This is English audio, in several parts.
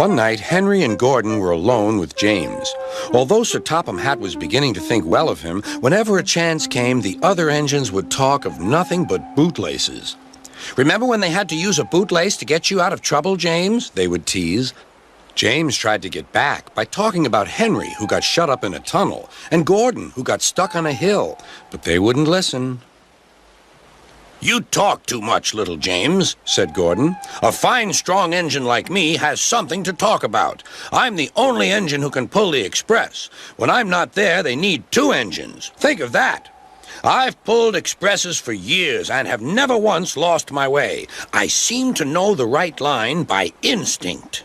One night, Henry and Gordon were alone with James. Although Sir Topham Hatt was beginning to think well of him, whenever a chance came, the other engines would talk of nothing but bootlaces. "Remember when they had to use a bootlace to get you out of trouble, James?" they would tease. James tried to get back by talking about Henry, who got shut up in a tunnel, and Gordon, who got stuck on a hill, but they wouldn't listen. "You talk too much, little James," said Gordon. "A fine, strong engine like me has something to talk about. I'm the only engine who can pull the express. When I'm not there, they need two engines. Think of that. I've pulled expresses for years and have never once lost my way. I seem to know the right line by instinct."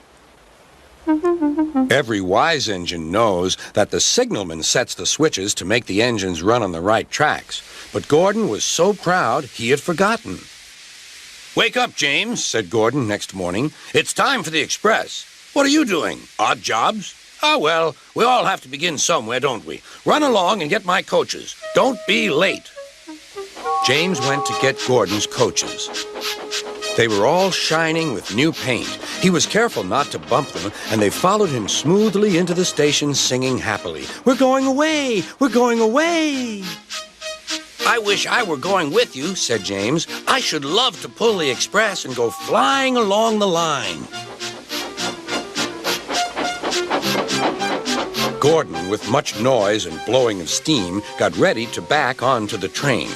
Every wise engine knows that the signalman sets the switches to make the engines run on the right tracks. But Gordon was so proud he had forgotten. "Wake up, James," said Gordon next morning. "It's time for the express. What are you doing? Odd jobs? Ah, well, we all have to begin somewhere, don't we? Run along and get my coaches. Don't be late." James went to get Gordon's coaches. They were all shining with new paint. He was careful not to bump them, and they followed him smoothly into the station singing happily, "We're going away! We're going away!" "I wish I were going with you," said James. "I should love to pull the express and go flying along the line." Gordon, with much noise and blowing of steam, got ready to back onto the train.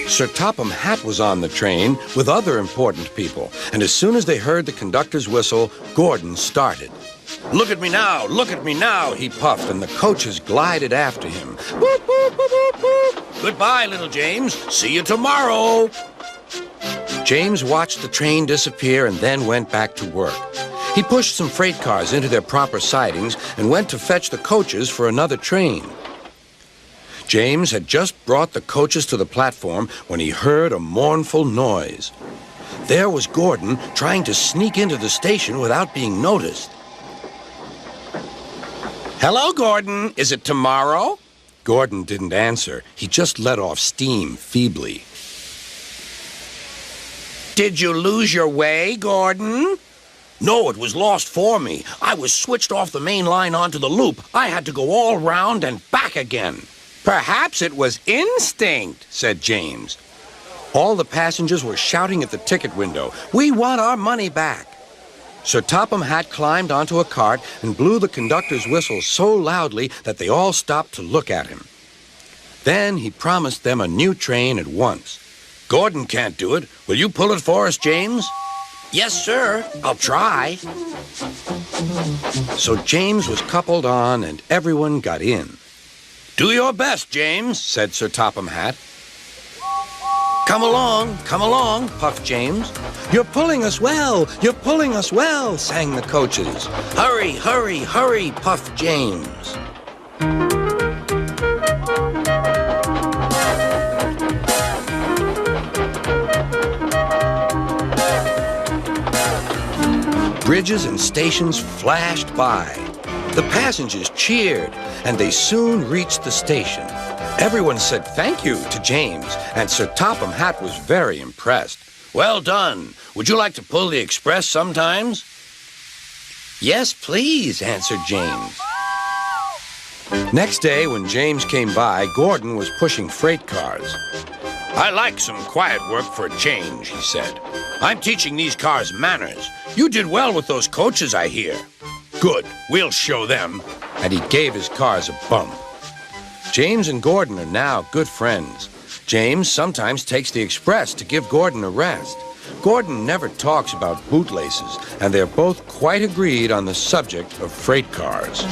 Sir Topham Hatt was on the train with other important people, and as soon as they heard the conductor's whistle, Gordon started. "Look at me now," he puffed, and the coaches glided after him. "Boop, boop, boop, boop, boop. Goodbye, little James. See you tomorrow." James watched the train disappear and then went back to work. He pushed some freight cars into their proper sidings and went to fetch the coaches for another train. James had just brought the coaches to the platform when he heard a mournful noise. There was Gordon trying to sneak into the station without being noticed. "Hello, Gordon. Is it tomorrow?" Gordon didn't answer. He just let off steam feebly. "Did you lose your way, Gordon?" "No, it was lost for me. I was switched off the main line onto the loop. I had to go all round and back again." "Perhaps it was instinct," said James. All the passengers were shouting at the ticket window, "We want our money back." Sir Topham Hatt climbed onto a cart and blew the conductor's whistle so loudly that they all stopped to look at him. Then he promised them a new train at once. "Gordon can't do it. Will you pull it for us, James?" "Yes, sir. I'll try." So James was coupled on and everyone got in. "Do your best, James," said Sir Topham Hatt. Come along, puffed James. "You're pulling us well, sang the coaches. "Hurry, hurry, hurry," puffed James. Bridges and stations flashed by. The passengers cheered, and they soon reached the station. Everyone said thank you to James, and Sir Topham Hatt was very impressed. "Well done. Would you like to pull the express sometimes?" "Yes, please," answered James. Next day, when James came by, Gordon was pushing freight cars. "I like some quiet work for a change," he said. "I'm teaching these cars manners. You did well with those coaches, I hear." "Good. We'll show them." And he gave his cars a bump. James and Gordon are now good friends. James sometimes takes the express to give Gordon a rest. Gordon never talks about bootlaces, and they're both quite agreed on the subject of freight cars.